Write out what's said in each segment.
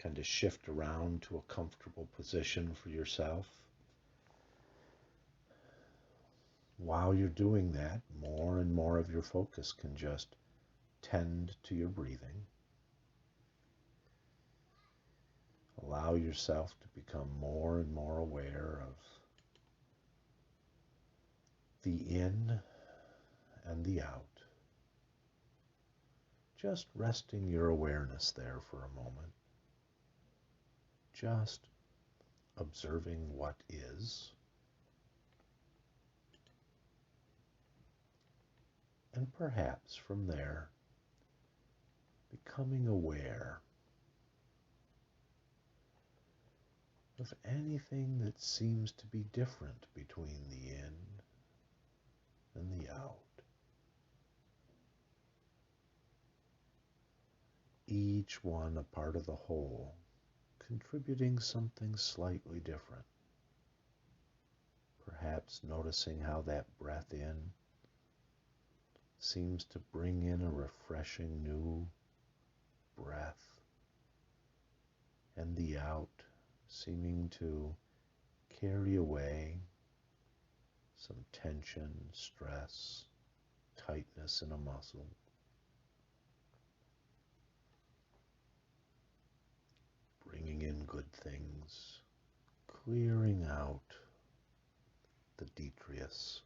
kind of shift around to a comfortable position for yourself. While you're doing that, more and more of your focus can just tend to your breathing. Allow yourself to become more and more aware of the in and the out. Just resting your awareness there for a moment. Just observing what is. And perhaps from there, becoming aware of anything that seems to be different between the in and the out. Each one a part of the whole, contributing something slightly different. Perhaps noticing how that breath in seems to bring in a refreshing new breath, and the out seeming to carry away some tension, stress, tightness in a muscle. Bringing in good things, clearing out the detritus.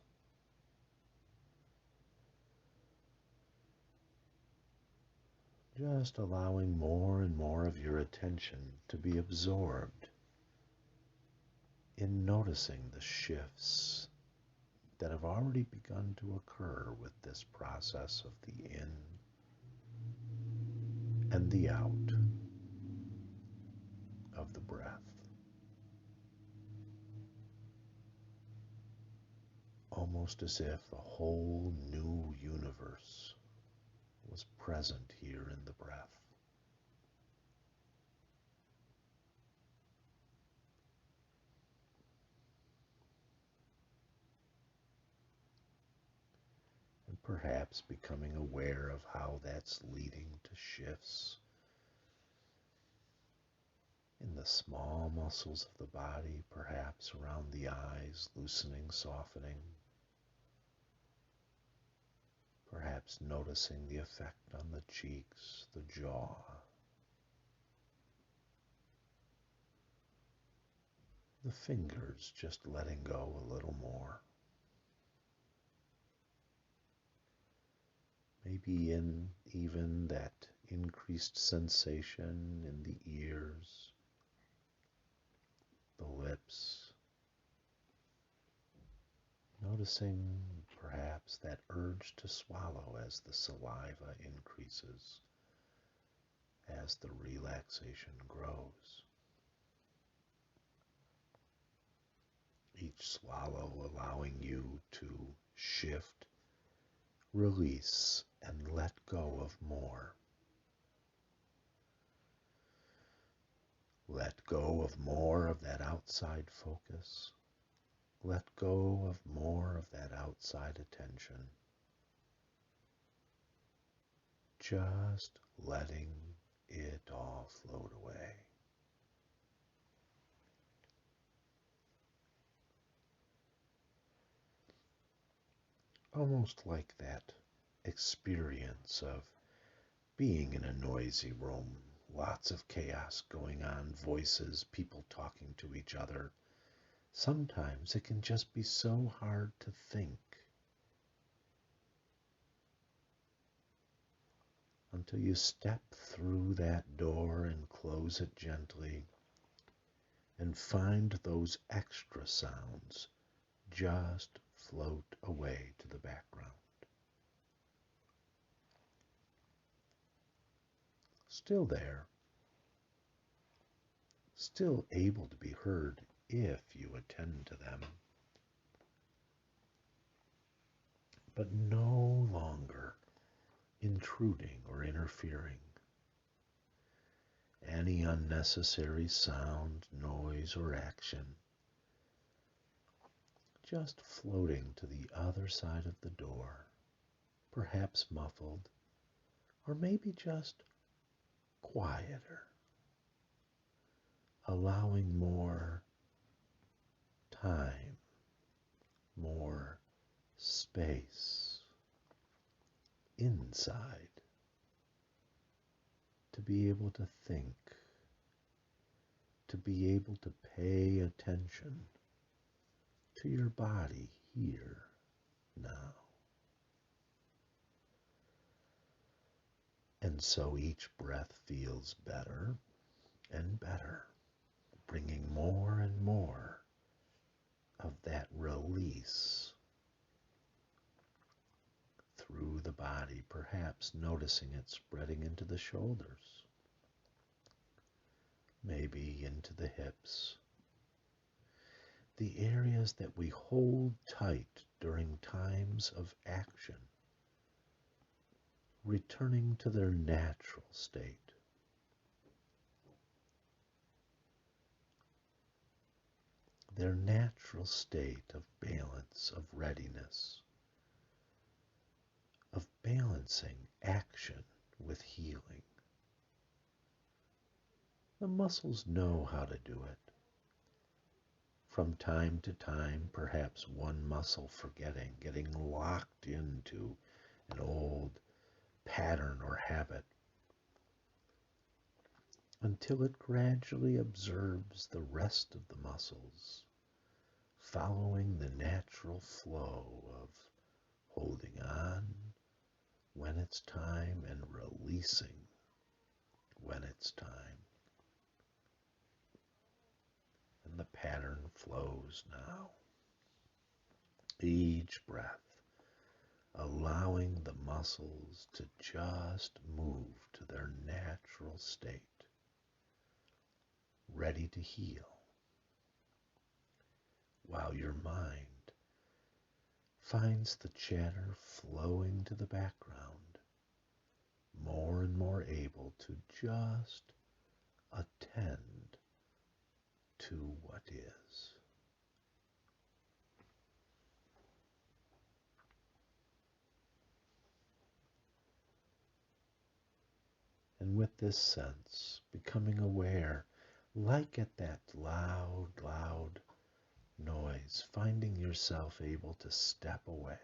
Just allowing more and more of your attention to be absorbed in noticing the shifts that have already begun to occur with this process of the in and the out of the breath. Almost as if a whole new universe was present here in the breath. And perhaps becoming aware of how that's leading to shifts in the small muscles of the body, perhaps around the eyes, loosening, softening. Perhaps noticing the effect on the cheeks, the jaw. The fingers just letting go a little more. Maybe in even that increased sensation in the ears, the lips. Noticing perhaps that urge to swallow as the saliva increases, as the relaxation grows. Each swallow allowing you to shift, release, and let go of more. Let go of more of that outside focus. Let go of more of that outside attention. Just letting it all float away. Almost like that experience of being in a noisy room, lots of chaos going on, voices, people talking to each other. Sometimes it can just be so hard to think until you step through that door and close it gently and find those extra sounds just float away to the background. Still there, still able to be heard if you attend to them, but no longer intruding or interfering. Any unnecessary sound, noise, or action just floating to the other side of the door, perhaps muffled, or maybe just quieter. allowing more time, more space inside to be able to think, to be able to pay attention to your body here now. And so each breath feels better and better, bringing more and more of that release through the body, perhaps noticing it spreading into the shoulders, maybe into the hips, the areas that we hold tight during times of action, returning to their natural state. Their natural state of balance, of readiness, of balancing action with healing. The muscles know how to do it. From time to time, perhaps one muscle forgetting, getting locked into an old pattern or habit, until it gradually observes the rest of the muscles, following the natural flow of holding on when it's time and releasing when it's time. And the pattern flows now. Each breath allowing the muscles to just move to their natural state, ready to heal, while your mind finds the chatter flowing to the background, more and more able to just attend to what is. And with this sense, becoming aware, like at that loud, loud noise, finding yourself able to step away,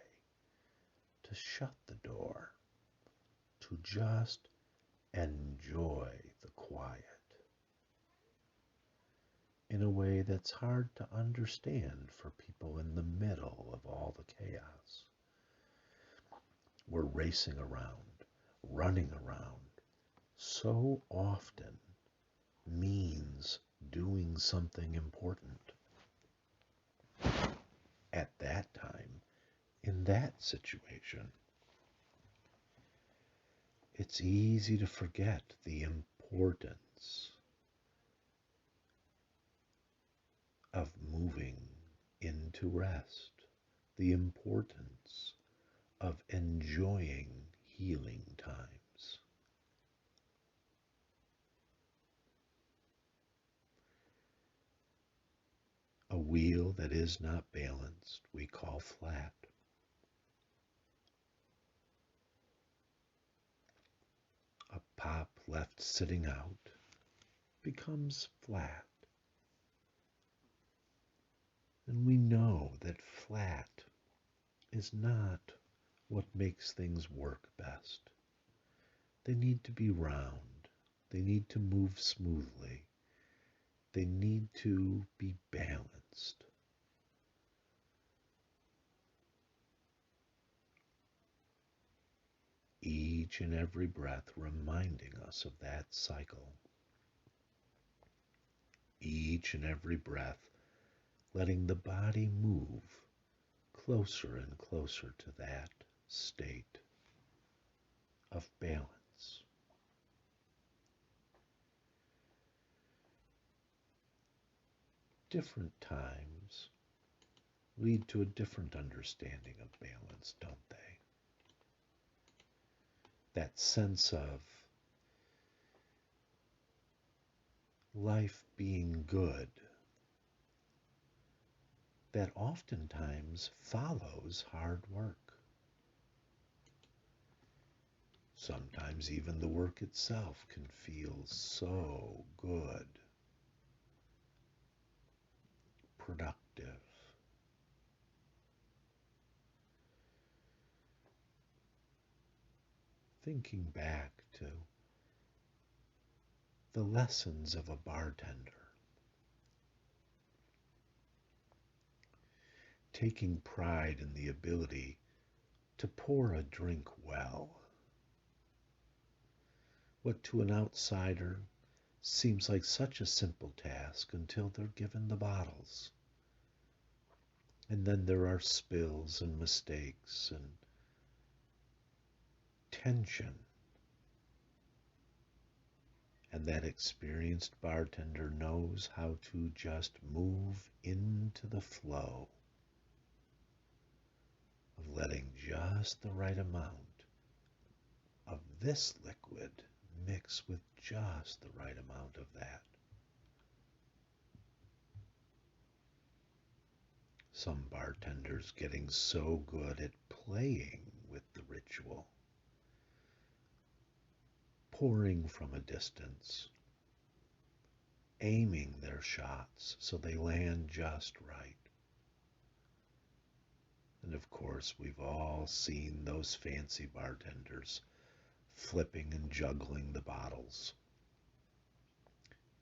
to shut the door, to just enjoy the quiet in a way that's hard to understand for people in the middle of all the chaos. We're racing around, running around. So often means doing something important. At that time, in that situation, it's easy to forget the importance of moving into rest, the importance of enjoying healing times. A wheel that is not balanced we call flat. A pop left sitting out becomes flat. And we know that flat is not what makes things work best. They need to be round. They need to move smoothly. They need to be balanced. Each and every breath reminding us of that cycle. Each and every breath letting the body move closer and closer to that state of balance. Different times lead to a different understanding of balance, don't they? That sense of life being good that oftentimes follows hard work. Sometimes even the work itself can feel so good. productive. Thinking back to the lessons of a bartender, taking pride in the ability to pour a drink well, what to an outsider seems like such a simple task until they're given the bottles. And then there are spills and mistakes and tension. And that experienced bartender knows how to just move into the flow of letting just the right amount of this liquid mix with just the right amount of that. Some bartenders getting so good at playing with the ritual, pouring from a distance, aiming their shots so they land just right. And of course, we've all seen those fancy bartenders flipping and juggling the bottles.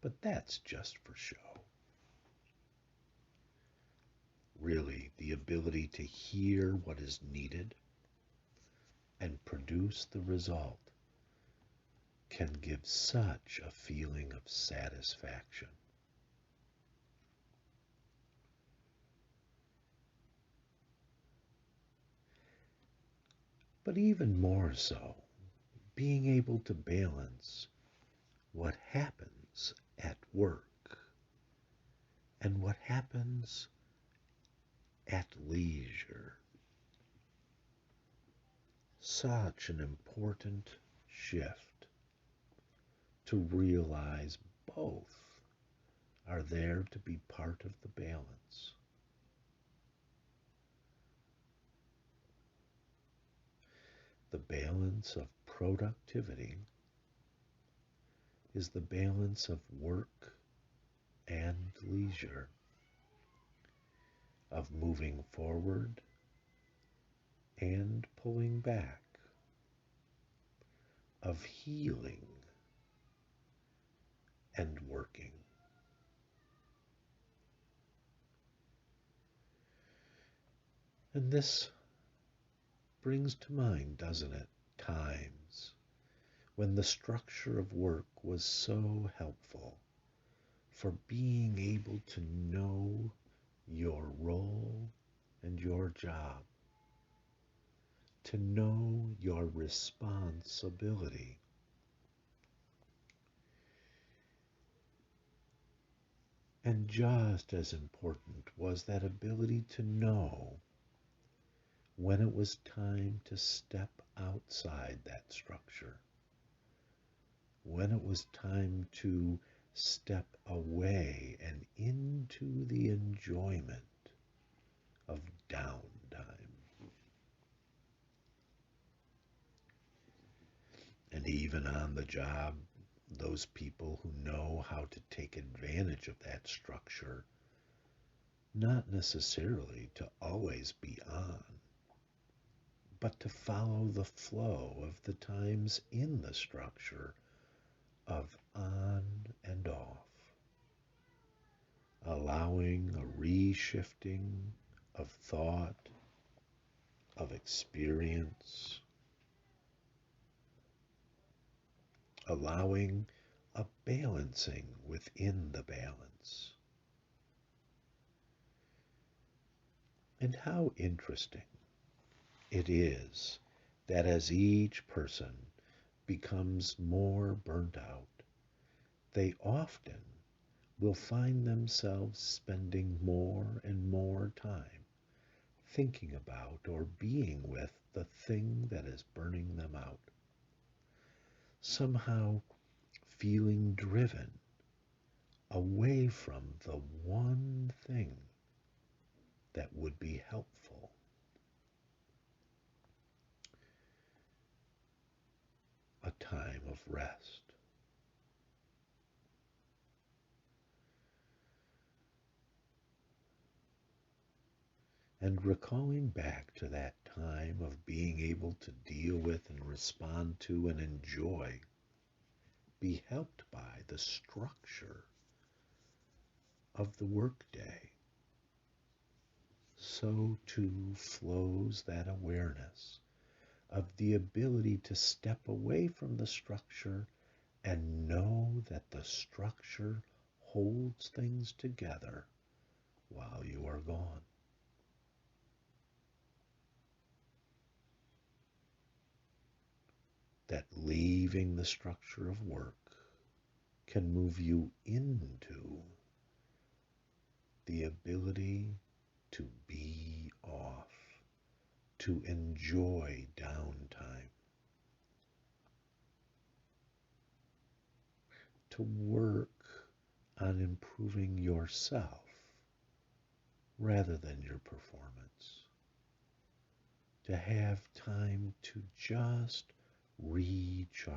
But that's just for show. Really, the ability to hear what is needed and produce the result can give such a feeling of satisfaction. But even more so, being able to balance what happens at work and what happens at leisure. Such an important shift to realize both are there to be part of the balance. The balance of productivity is the balance of work and leisure, of moving forward and pulling back, of healing and working. And this brings to mind, doesn't it, times when the structure of work was so helpful for being able to know your role and your job, to know your responsibility. And just as important was that ability to know when it was time to step outside that structure, when it was time to step away and into the enjoyment of downtime. And even on the job, those people who know how to take advantage of that structure, not necessarily to always be on, but to follow the flow of the times in the structure of on and off, allowing a reshifting of thought, of experience, allowing a balancing within the balance. And how interesting it is that as each person becomes more burnt out, they often will find themselves spending more and more time thinking about or being with the thing that is burning them out. Somehow feeling driven away from the one thing that would be helpful. A time of rest. and recalling back to that time of being able to deal with and respond to and enjoy, be helped by the structure of the workday. So too flows that awareness of the ability to step away from the structure and know that the structure holds things together while you are gone. That leaving the structure of work can move you into the ability to be off, to enjoy downtime, to work on improving yourself rather than your performance, to have time to just recharge.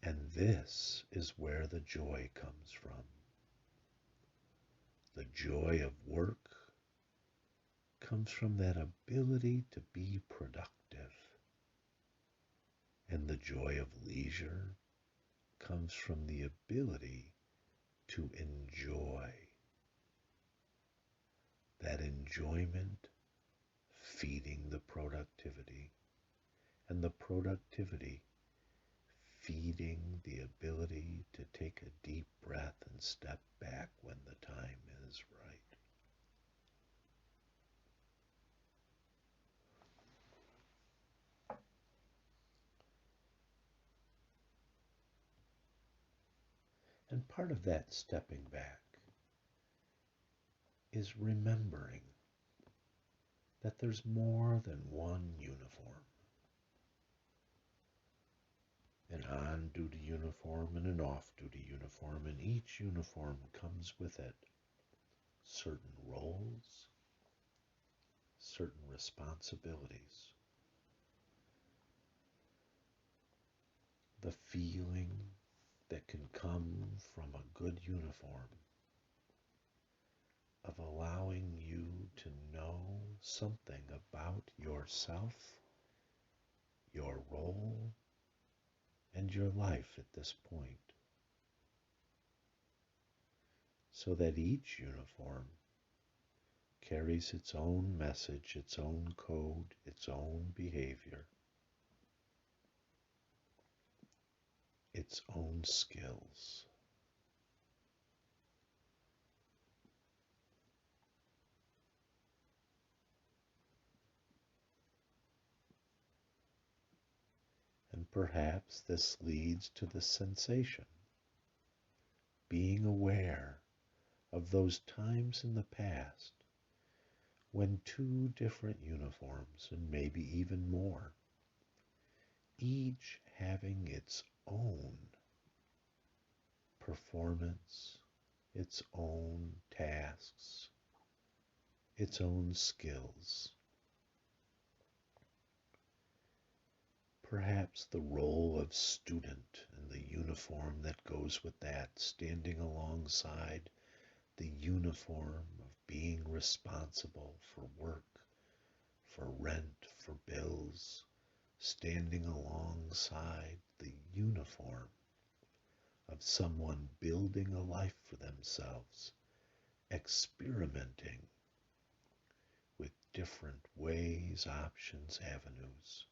And this is where the joy comes from. The joy of work comes from that ability to be productive. And the joy of leisure comes from the ability to enjoy. That enjoyment feeding the productivity, and the productivity feeding the ability to take a deep breath and step back when the time is right. And part of that stepping back is remembering that there's more than one uniform. An on-duty uniform and an off-duty uniform, and each uniform comes with it certain roles, certain responsibilities. The feeling that can come from a good uniform of allowing you to know something about yourself, your role, and your life at this point, so that each uniform carries its own message, its own code, its own behavior, its own skills. And perhaps this leads to the sensation, being aware of those times in the past when two different uniforms, and maybe even more, each having its own performance, its own tasks, its own skills. Perhaps the role of student and the uniform that goes with that, standing alongside the uniform of being responsible for work, for rent, for bills, standing alongside the uniform of someone building a life for themselves, experimenting with different ways, options, avenues.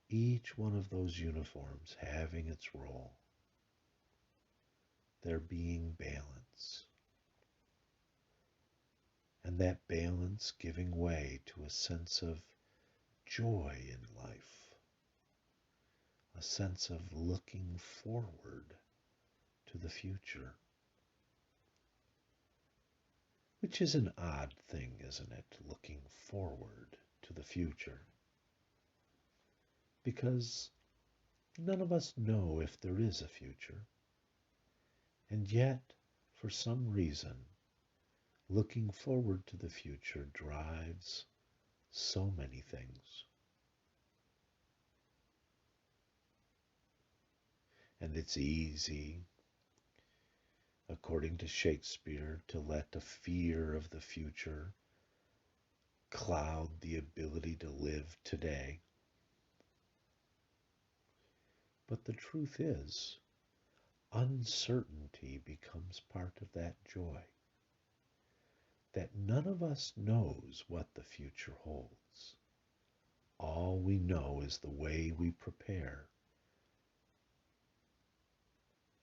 Each one of those uniforms having its role, there being balance, and that balance giving way to a sense of joy in life, a sense of looking forward to the future, which is an odd thing, isn't it? Looking forward to the future, because none of us know if there is a future, and yet, for some reason, looking forward to the future drives so many things. And it's easy according to Shakespeare, to let the fear of the future cloud the ability to live today. But the truth is, uncertainty becomes part of that joy. That none of us knows what the future holds. All we know is the way we prepare.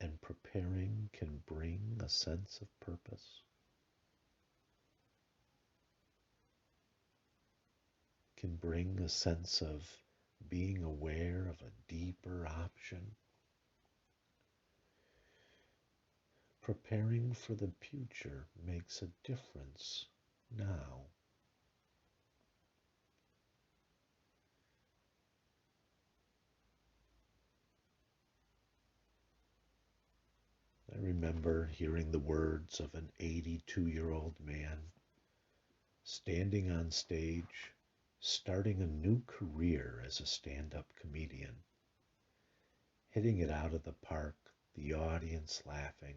And preparing can bring a sense of purpose. Can bring a sense of being aware of a deeper option. Preparing for the future makes a difference now. I remember hearing the words of an 82-year-old man standing on stage, starting a new career as a stand-up comedian, hitting it out of the park, the audience laughing,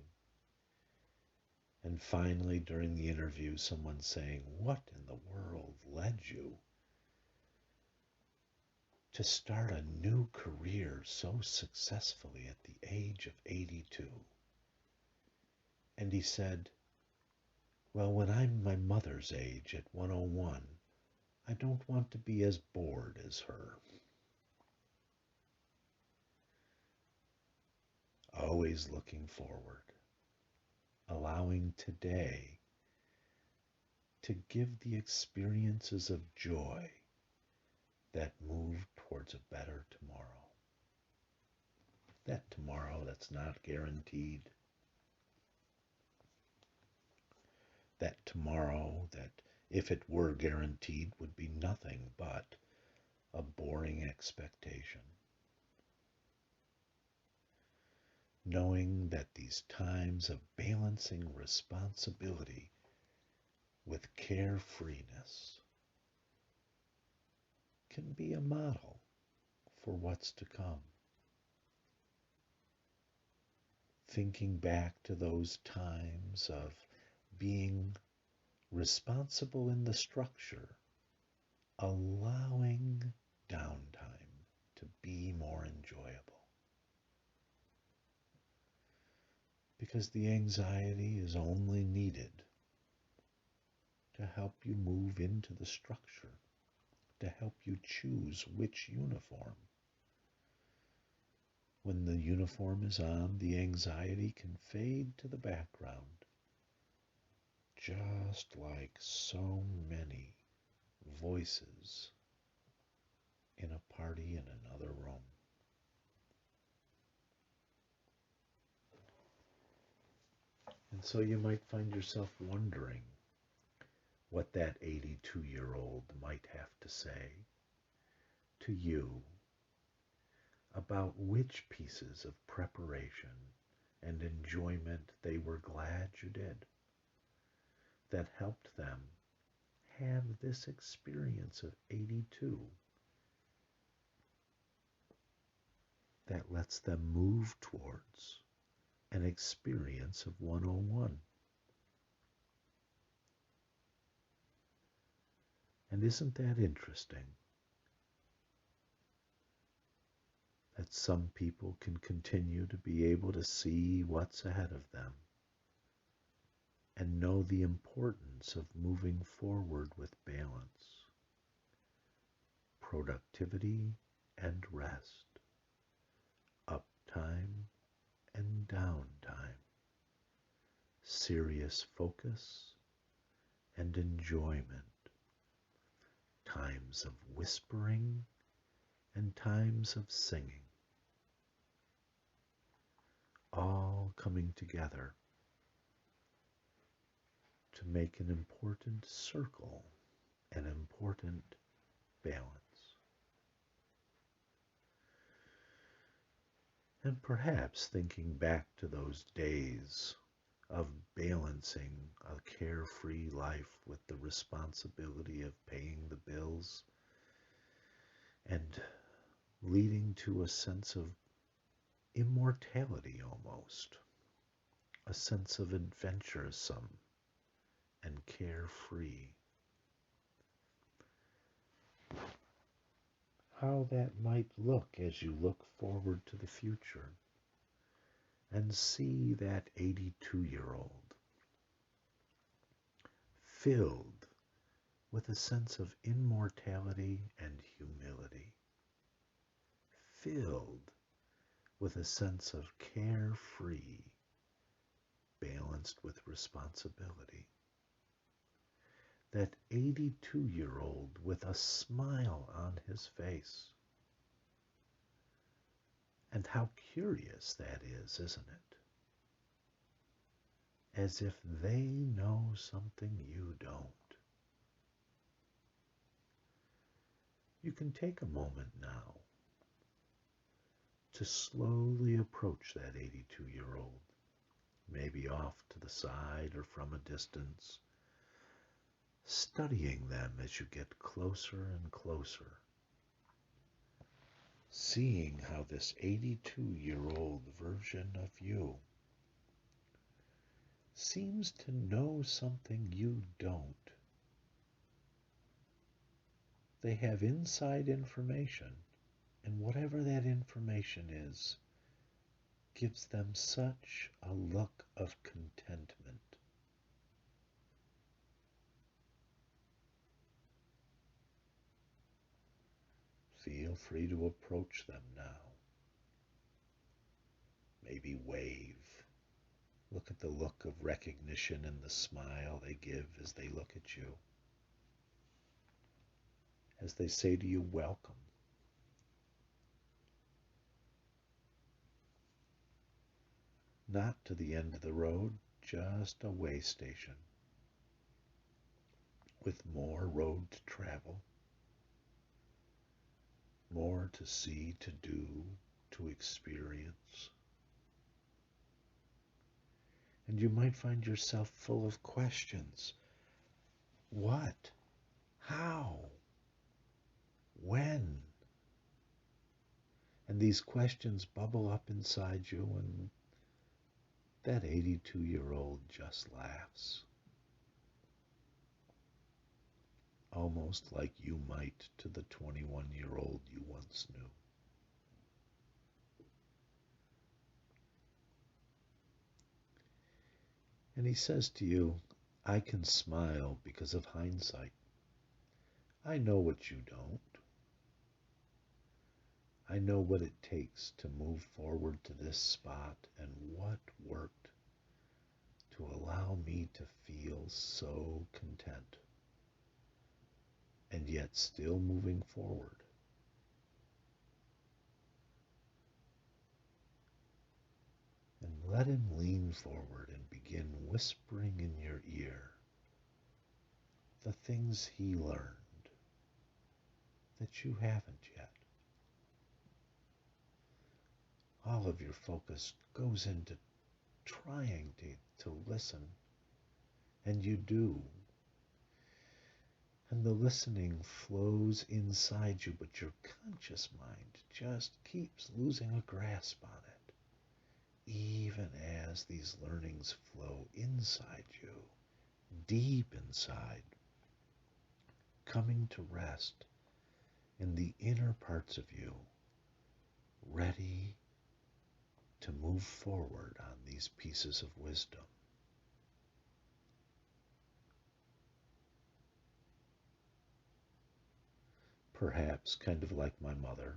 and finally during the interview someone saying, "What in the world led you to start a new career so successfully at the age of 82? And he said, "Well, when I'm my mother's age at 101, I don't want to be as bored as her." Always looking forward, allowing today to give the experiences of joy that move towards a better tomorrow. That tomorrow that's not guaranteed. That tomorrow that, if it were guaranteed, would be nothing but a boring expectation. Knowing that these times of balancing responsibility with carefreeness can be a model for what's to come. Thinking back to those times of being responsible in the structure, allowing downtime to be more enjoyable. Because the anxiety is only needed to help you move into the structure, to help you choose which uniform. When the uniform is on, the anxiety can fade to the background, just like so many voices in a party in another room. And so you might find yourself wondering what that 82-year-old might have to say to you about which pieces of preparation and enjoyment they were glad you did that helped them have this experience of 82 that lets them move towards an experience of 101. And isn't that interesting? That some people can continue to be able to see what's ahead of them and know the importance of moving forward with balance, productivity and rest, uptime and downtime, serious focus and enjoyment, times of whispering and times of singing, all coming together to make an important circle, an important balance. And perhaps thinking back to those days of balancing a carefree life with the responsibility of paying the bills and leading to a sense of immortality almost, a sense of adventuresome and carefree. How that might look as you look forward to the future and see that 82-year-old filled with a sense of immortality and humility, filled with a sense of carefree, balanced with responsibility. That 82-year-old with a smile on his face. And how curious that is, isn't it? As if they know something you don't. You can take a moment now to slowly approach that 82-year-old, maybe off to the side or from a distance, studying them as you get closer and closer, seeing how this 82-year-old version of you seems to know something you don't. They have inside information, and whatever that information is, gives them such a look of contentment. Feel free to approach them now. Maybe wave. Look at the look of recognition and the smile they give as they look at you. As they say to you, welcome. Not to the end of the road, just a way station with more road to travel, more to see, to do, to experience. And you might find yourself full of questions. What? How? When? And these questions bubble up inside you, and that 82-year-old just laughs. Almost like you might to the 21-year-old you once knew. And he says to you, I can smile because of hindsight. I know what you don't. I know what it takes to move forward to this spot and what worked to allow me to feel so content and yet still moving forward. And let him lean forward and begin whispering in your ear the things he learned that you haven't yet. All of your focus goes into trying to listen, and you do. And the listening flows inside you, but your conscious mind just keeps losing a grasp on it, even as these learnings flow inside you, deep inside, coming to rest in the inner parts of you, ready to move forward on these pieces of wisdom. Perhaps kind of like my mother,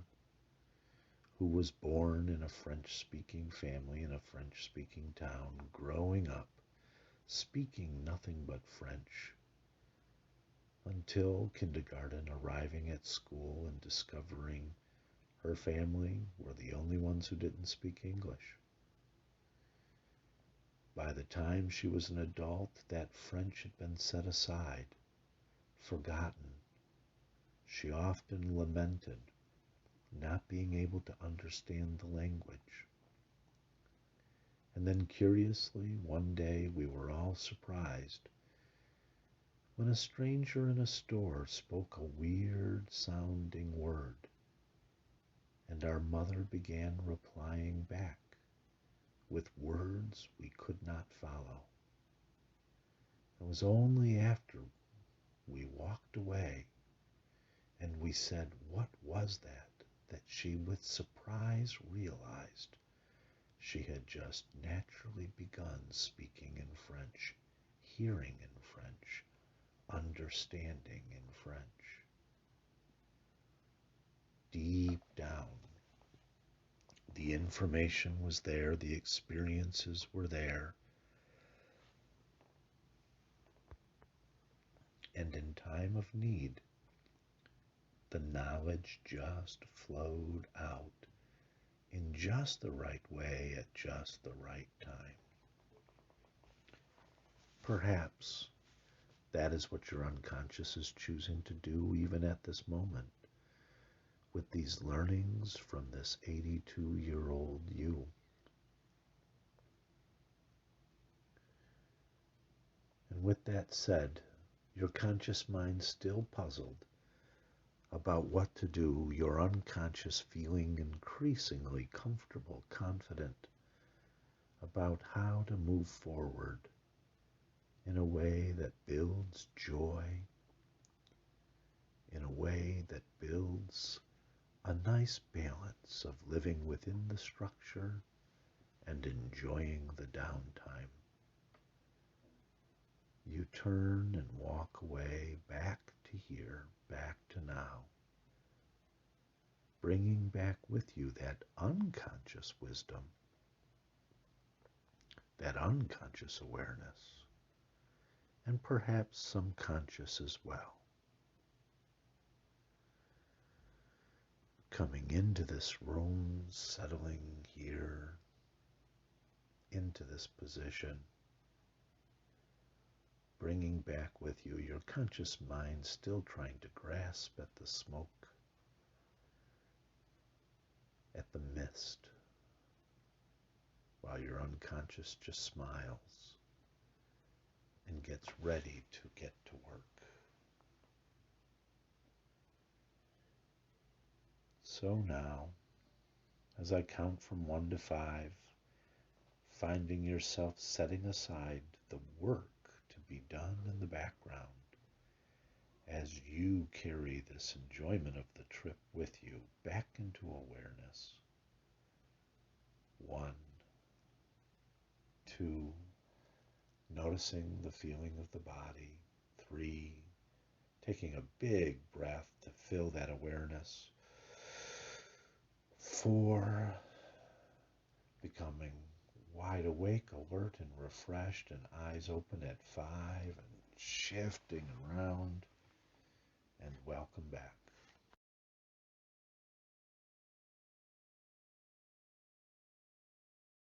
who was born in a French-speaking family in a French-speaking town, growing up, speaking nothing but French, until kindergarten, arriving at school and discovering her family were the only ones who didn't speak English. By the time she was an adult, that French had been set aside, forgotten. She often lamented not being able to understand the language. And then curiously, one day we were all surprised when a stranger in a store spoke a weird sounding word, and our mother began replying back with words we could not follow. It was only after we walked away and we said, "What was that?" that she with surprise realized she had just naturally begun speaking in French, hearing in French, understanding in French. Deep down, the information was there, the experiences were there, and in time of need, the knowledge just flowed out in just the right way at just the right time. Perhaps that is what your unconscious is choosing to do even at this moment with these learnings from this 82-year-old you. And with that said, your conscious mind still puzzled about what to do, your unconscious feeling increasingly comfortable, confident about how to move forward in a way that builds joy, in a way that builds a nice balance of living within the structure and enjoying the downtime. You turn and walk away back to here, back to now, bringing back with you that unconscious wisdom, that unconscious awareness, and perhaps some conscious as well. Coming into this room, settling here, into this position, bringing back with you your conscious mind still trying to grasp at the smoke, at the mist, while your unconscious just smiles and gets ready to get to work. So now, as I count from 1 to 5, finding yourself setting aside the work to be done in the background as you carry this enjoyment of the trip with you back into awareness. 1, 2, noticing the feeling of the body. 3, taking a big breath to fill that awareness. 4, becoming wide awake, alert, and refreshed, and eyes open at 5, and shifting around, and welcome back.